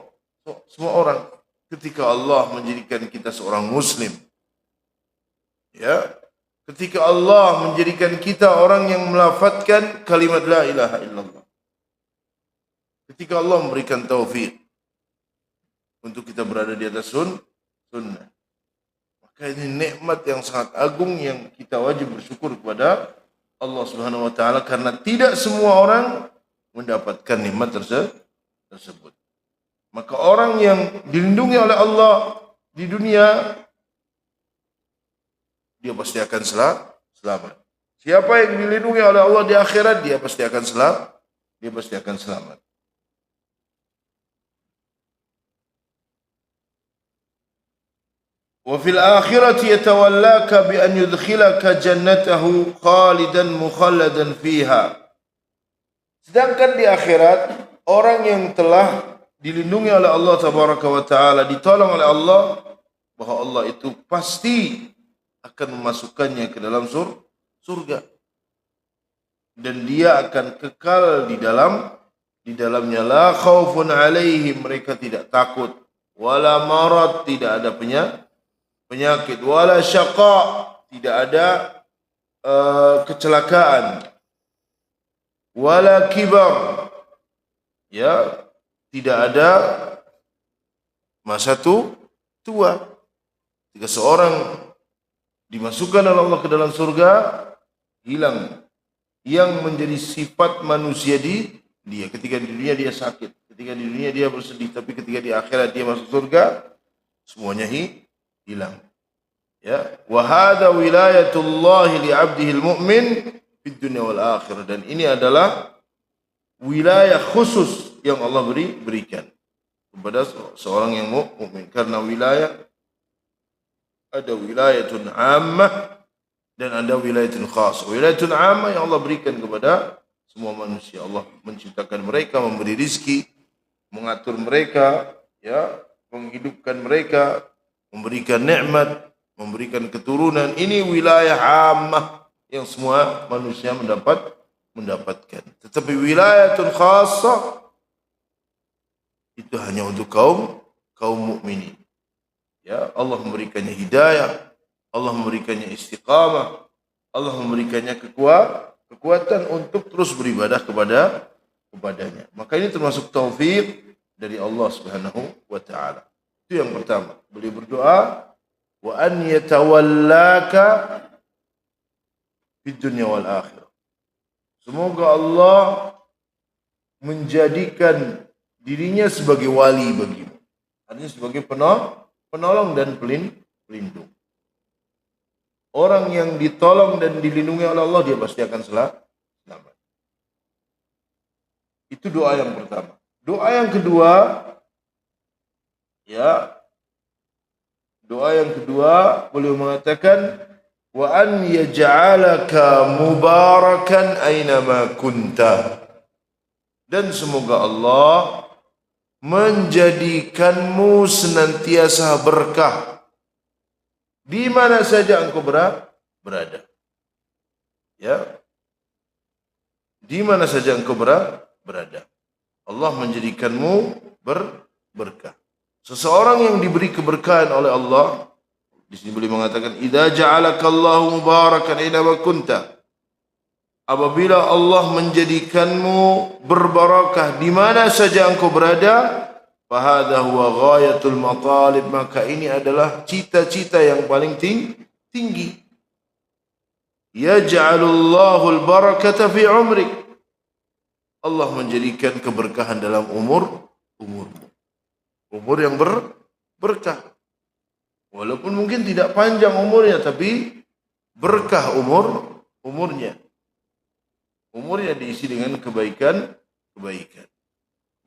orang. Ketika Allah menjadikan kita seorang muslim, ya, ketika Allah menjadikan kita orang yang melafadzkan kalimat la ilaha illallah, ketika Allah memberikan taufik untuk kita berada di atas sunnah, maka ini nikmat yang sangat agung yang kita wajib bersyukur kepada Allah Subhanahu wa taala, karena tidak semua orang mendapatkan nikmat tersebut. Maka orang yang dilindungi oleh Allah di dunia, dia pasti akan selamat. Siapa yang dilindungi oleh Allah di akhirat, dia pasti akan selamat. Wa fil akhirati yatawallaka bi an yudkhilaka jannatahu khalidan mukhalladan fiha. Sedangkan di akhirat, orang yang telah dilindungi oleh Allah tabaraka wa taala, ditolong oleh Allah, bahwa Allah itu pasti akan memasukkannya ke dalam surga, dan dia akan kekal di dalamnya. La khaufun alaihim, mereka tidak takut, wala marad, tidak ada penyakit, wala syaqa, tidak ada kecelakaan, wala kibar. Ya, tidak ada masa tua. Jika seorang dimasukkan oleh Allah ke dalam surga, hilang yang menjadi sifat manusia dia. Ketika di dunia dia sakit, ketika di dunia dia bersedih, tapi ketika di akhirat dia masuk surga, semuanya hilang. Ya, wa hadza wilayatullah li 'abdihi al-mu'min fid dunya wal akhirah, dan ini adalah wilayah khusus yang Allah berikan kepada seorang yang mukmin. Karena wilayah ada wilayatun 'ammah dan ada wilayatun khas. Wilayatun 'ammah yang Allah berikan kepada semua manusia. Allah menciptakan mereka, memberi rizki, mengatur mereka, ya, menghidupkan mereka, memberikan nikmat, memberikan keturunan. Ini wilayah 'ammah yang semua manusia mendapatkan. Tetapi wilayatun khassah itu hanya untuk kaum mukminin. Ya, Allah memberikannya hidayah, Allah memberikannya istiqamah, Allah memberikannya kekuatan untuk terus beribadah kepadanya. Maka ini termasuk taufik dari Allah Subhanahu wa taala. Itu yang pertama. Beliau berdoa, wa an yatawallaka fid dunya wal akhirah. Semoga Allah menjadikan dirinya sebagai wali bagimu. Artinya sebagai penolong dan pelindung. Orang yang ditolong dan dilindungi oleh Allah, dia pasti akan selamat. Itu doa yang pertama. Doa yang kedua, ya, doa yang kedua beliau mengatakan, wa an yaj'alaka mubarakan aynama kunta. Dan semoga Allah menjadikanmu senantiasa berkah di mana saja engkau berada. Ya. Di mana saja engkau berada. Allah menjadikanmu berkah. Seseorang yang diberi keberkahan oleh Allah, di sini beliau mengatakan, idza ja'alakallahu mubarakan aina ma kunta. Apabila Allah menjadikanmu berbarakah di mana saja engkau berada, fahadha huwa ghayatul matalib, maka ini adalah cita-cita yang paling tinggi. Yaj'alullahu al-barakata fi umrik. Allah menjadikan keberkahan dalam umurmu. Umur yang berkah. Walaupun mungkin tidak panjang umurnya, tapi berkah umurnya. Umurnya diisi dengan kebaikan.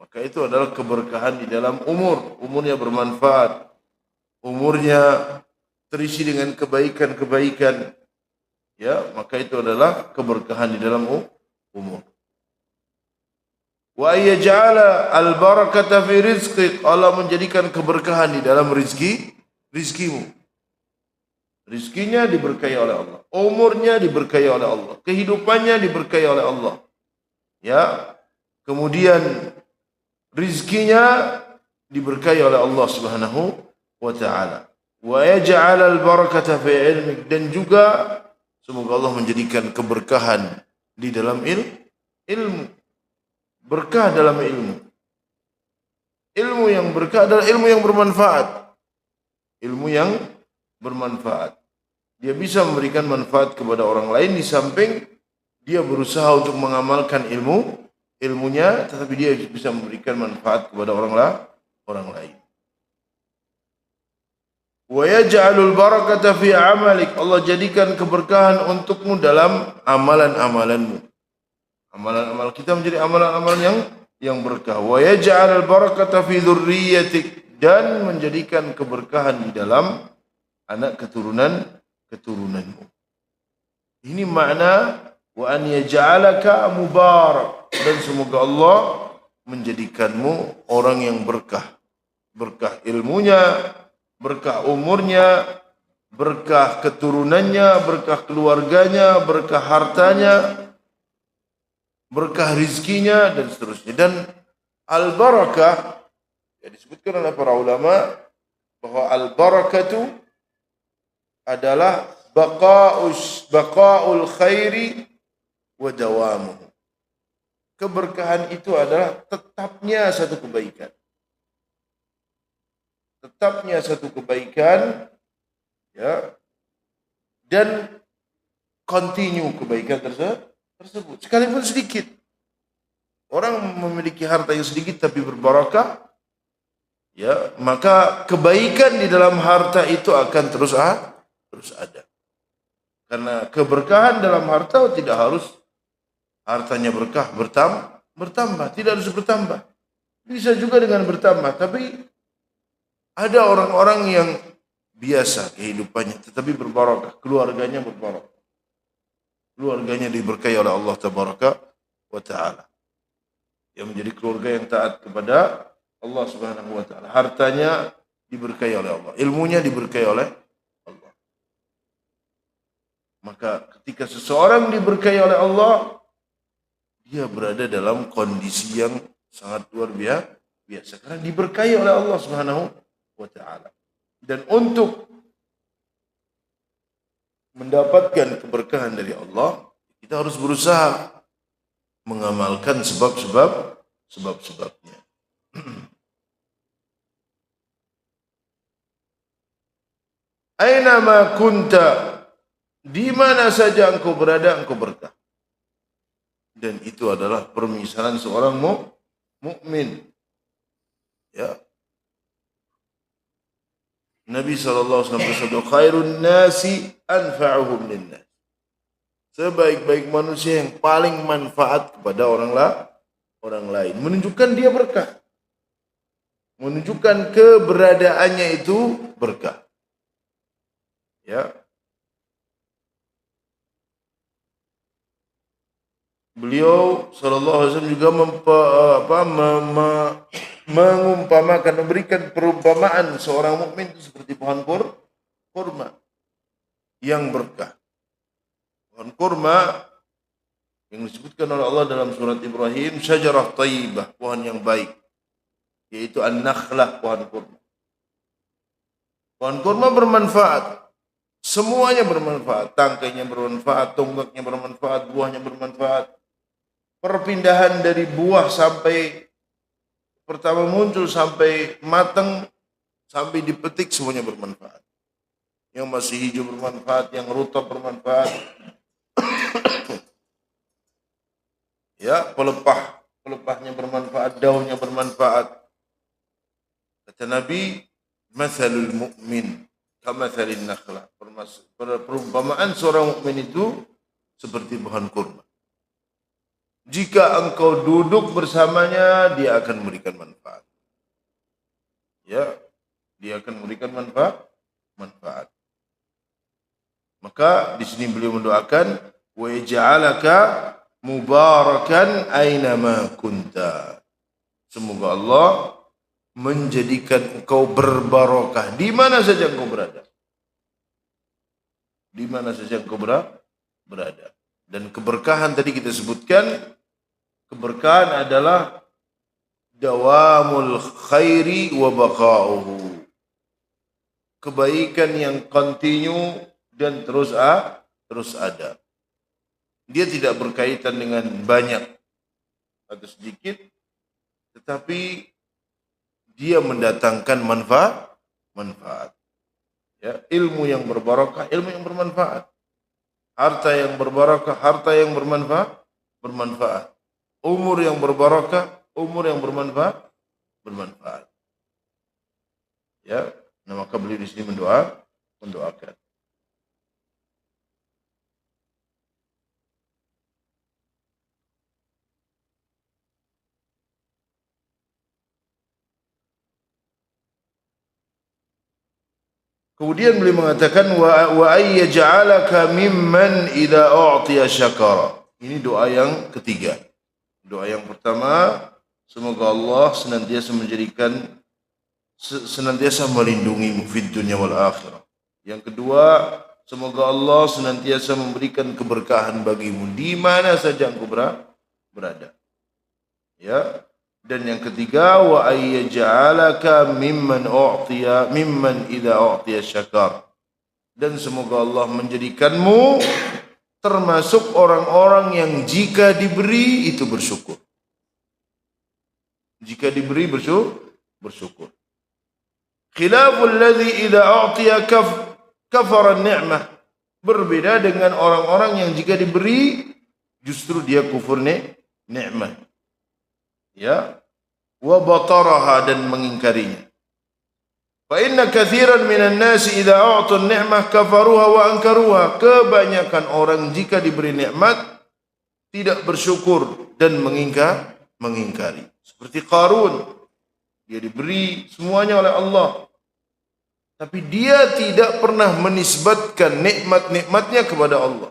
Maka itu adalah keberkahan di dalam umur. Umurnya bermanfaat. Umurnya terisi dengan kebaikan. Ya, maka itu adalah keberkahan di dalam umur. Wa yaj'ala al-barakata fi rizqik. Allah menjadikan keberkahan di dalam rizkimu. Rizkinya diberkahi oleh Allah. Umurnya diberkahi oleh Allah. Kehidupannya diberkahi oleh Allah. Ya. Kemudian rizkinya diberkahi oleh Allah Subhanahu wa taala. Wa yaj'al al-barakata fi ilmik, dan juga semoga Allah menjadikan keberkahan di dalam ilmu. Berkah dalam ilmu. Ilmu yang berkah adalah ilmu yang bermanfaat. Ilmu yang bermanfaat. Dia bisa memberikan manfaat kepada orang lain di samping dia berusaha untuk mengamalkan ilmunya, tetapi dia bisa memberikan manfaat kepada orang lain. Wa yaj'alul barakata fi 'amalik. Allah jadikan keberkahan untukmu dalam amalan-amalanmu. Amalan-amal kita menjadi amalan-amalan yang berkah. Wa yaj'alul barakata fi dzurriyyatik, dan menjadikan keberkahan di dalam anak keturunanmu. Ini makna wa an yaj'alaka mubarak, dan semoga Allah menjadikanmu orang yang berkah. Berkah ilmunya, berkah umurnya, berkah keturunannya, berkah keluarganya, berkah hartanya, berkah rizkinya, dan seterusnya. Dan al-barakah, ya, disebutkan oleh para ulama bahwa al-barakatu adalah baqa'ul khairi wa dawamuhu. keberkahan itu adalah tetapnya satu kebaikan. Tetapnya satu kebaikan, ya, dan continue kebaikan tersebut. Sekalipun sedikit. Orang memiliki harta yang sedikit tapi berbarakah, ya, maka kebaikan di dalam harta itu akan terus ada. Karena keberkahan dalam harta tidak harus hartanya berkah bertambah, tidak harus bertambah. Bisa juga dengan bertambah, tapi ada orang-orang yang biasa kehidupannya tetapi berbarakah, keluarganya berbarakah. Keluarganya diberkahi oleh Allah tabaraka wa taala. Yang menjadi keluarga yang taat kepada Allah Subhanahu wa taala. Hartanya diberkahi oleh Allah, ilmunya diberkahi oleh Allah. Maka ketika seseorang diberkahi oleh Allah, dia berada dalam kondisi yang sangat luar biasa karena diberkahi oleh Allah Subhanahu wa taala. Dan untuk mendapatkan keberkahan dari Allah, kita harus berusaha mengamalkan sebab-sebabnya. Aina ma kunta, di mana saja engkau berada, engkau berkah. Dan itu adalah permisalan seorang mukmin. Ya. Nabi SAW bersabda, khairun nasi anfa'uhum linnas. Sebaik-baik manusia yang paling manfaat kepada orang lain. Menunjukkan dia berkah. Menunjukkan keberadaannya itu berkah. Ya. Beliau SAW juga mengumpamakan, memberikan perumpamaan seorang mukmin itu seperti pohon kurma yang berkah. Pohon kurma yang disebutkan oleh Allah dalam surat Ibrahim, syajarah thayyibah, pohon yang baik, yaitu an-nakhlah, pohon kurma. Pohon kurma bermanfaat. Semuanya bermanfaat. Tangkainya bermanfaat, tonggaknya bermanfaat, buahnya bermanfaat. Perpindahan dari buah sampai pertama muncul sampai matang, sampai dipetik, semuanya bermanfaat. Yang masih hijau bermanfaat, yang rutab bermanfaat. Ya, pelepahnya bermanfaat, daunnya bermanfaat. Kata Nabi, mathalul mu'min kamathalin nakhlah. Perumpamaan seorang mukmin itu seperti pohon kurma. Jika engkau duduk bersamanya, dia akan memberikan manfaat. Ya, dia akan memberikan manfaat. Maka di sini beliau mendoakan, wa ja'alaka mubarakan aina ma kunta. Semoga Allah menjadikan engkau berbarokah di mana saja engkau berada. Di mana saja engkau berada. Dan keberkahan tadi kita sebutkan, keberkahan adalah dawamul khairi wa baqa'uhu. Kebaikan yang kontinu dan terus ada. Dia tidak berkaitan dengan banyak atau sedikit, tetapi dia mendatangkan manfaat. Ya, ilmu yang berbarakah, ilmu yang bermanfaat. Harta yang berbarakah, harta yang bermanfaat. Umur yang berbarakah, umur yang bermanfaat. Ya, nah maka beliau di sini mendoakan. Kemudian beliau mengatakan wa ayyaj'alaka mimman idza u'tiya syakara. Ini doa yang ketiga. Doa yang pertama, semoga Allah senantiasa melindungimu fid dunya wal akhirah. Yang kedua, semoga Allah senantiasa memberikan keberkahan bagimu di mana saja engkau berada. Ya. Dan yang ketiga, wa ayyaj'alaka mimman idza u'tiya syakar. Dan semoga Allah menjadikanmu termasuk orang-orang yang jika diberi itu bersyukur. Jika diberi bersyukur. Khilaful ladzi idza u'tiya kafara an-ni'mah. Berbeda dengan orang-orang yang jika diberi justru dia kufur nikmat. Ya. Wa bataraha, dan mengingkarinya. Fa inna katsiran minan nasi idza u'tu an-ni'mah kafaruha wa ankaruha. Kebanyakan orang jika diberi nikmat tidak bersyukur dan mengingkari. Seperti Qarun, dia diberi semuanya oleh Allah, tapi dia tidak pernah menisbatkan nikmat-nikmatnya kepada Allah.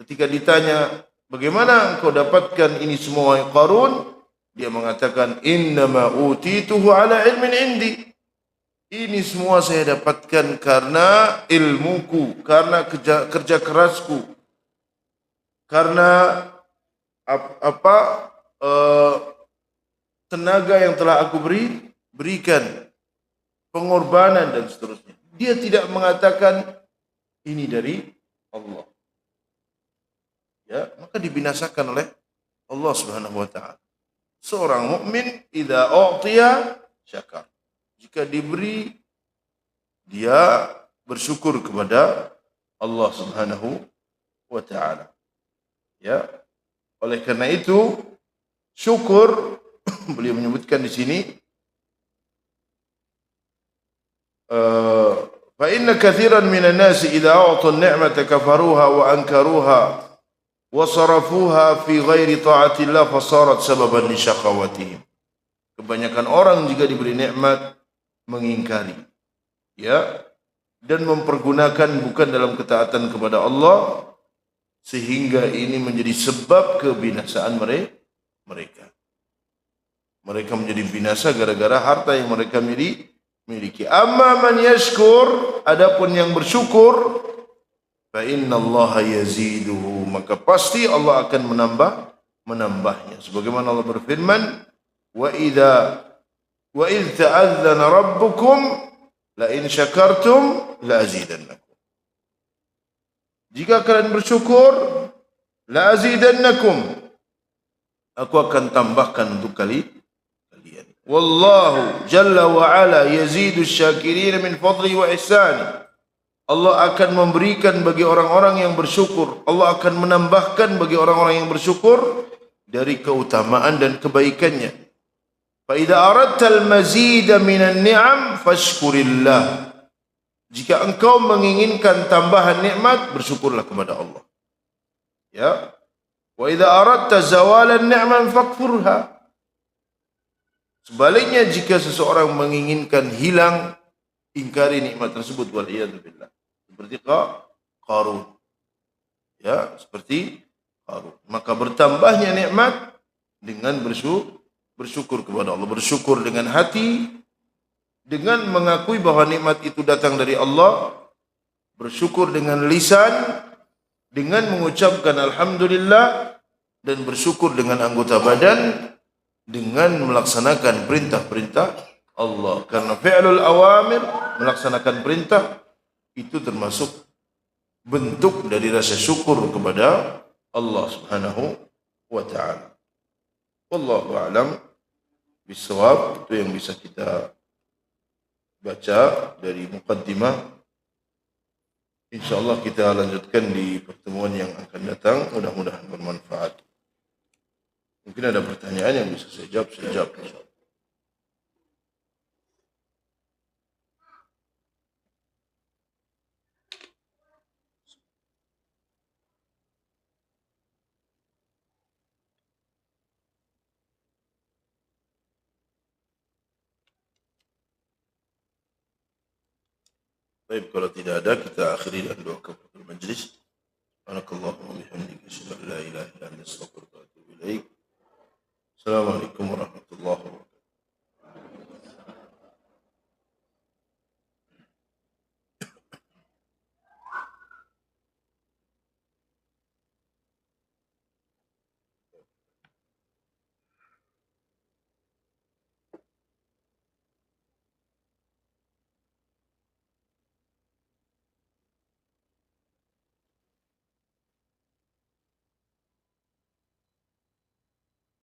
Ketika ditanya, bagaimana engkau dapatkan ini semua, Qarun? Dia mengatakan, innama utituhu ala ilmin indi. Ini semua saya dapatkan karena ilmuku, karena kerja kerasku, karena tenaga yang telah aku berikan, pengorbanan dan seterusnya. Dia tidak mengatakan ini dari Allah. Ya, maka dibinasakan oleh Allah Subhanahu wa taala. Seorang mukmin idza u'tiya syakar. Jika diberi, dia bersyukur kepada Allah Subhanahu wa taala. Ya. Oleh karena itu, syukur beliau menyebutkan di sini fa inna katsiran minan nasi idza a'tu an-ni'mata kafaruha wa ankaruha wa sarafuha fi ghairi ta'atillah fasarat sababan li syaqawatihim. Kebanyakan orang jika diberi nikmat mengingkari, ya, dan mempergunakan bukan dalam ketaatan kepada Allah, sehingga ini menjadi sebab kebinasaan mereka. Mereka menjadi binasa gara-gara harta yang mereka miliki. Amma man yashkur, adapun yang bersyukur, fa innallaha yaziduhu, maka pasti Allah akan menambahnya. Sebagaimana Allah berfirman, wa idh ta'adzana rabbukum la in syakartum la azidannakum. Jika kalian bersyukur, la azidannakum, aku akan tambahkan untuk kalian. Wallahu jalla wa ala yazidu syakirin min fadli wa ihsani. Allah akan memberikan bagi orang-orang yang bersyukur. Allah akan menambahkan bagi orang-orang yang bersyukur dari keutamaan dan kebaikannya. Fa idza aradta al-mazida minan ni'am fashkurillah. Jika engkau menginginkan tambahan nikmat, bersyukurlah kepada Allah. Ya. Wa idza aradta zawalan ni'man fakfurha. Sebaliknya, jika seseorang menginginkan hilang, ingkari nikmat tersebut, waliyadzubillah. Seperti Qarun. Ya, seperti Qarun. Maka bertambahnya nikmat dengan bersyukur kepada Allah. Bersyukur dengan hati, dengan mengakui bahwa nikmat itu datang dari Allah. Bersyukur dengan lisan, dengan mengucapkan alhamdulillah, dan bersyukur dengan anggota badan, dengan melaksanakan perintah-perintah Allah. Karena fi'lul awamir, melaksanakan perintah, itu termasuk bentuk dari rasa syukur kepada Allah Subhanahu wa ta'ala. Wallahu a'lam bishawab. Itu yang bisa kita baca dari muqaddimah. InsyaAllah kita lanjutkan di pertemuan yang akan datang. Mudah-mudahan bermanfaat. Mungkin ada pertanyaan yang bisa saya jawab insyaAllah. Baik, kalau tidak ada, kita akhiri dengan doa kafaratul majlis. Subhanakallahumma wa bihamdika asyhadu an la ilaha illa anta astaghfiruka wa atubu ilaik. Assalamualaikum.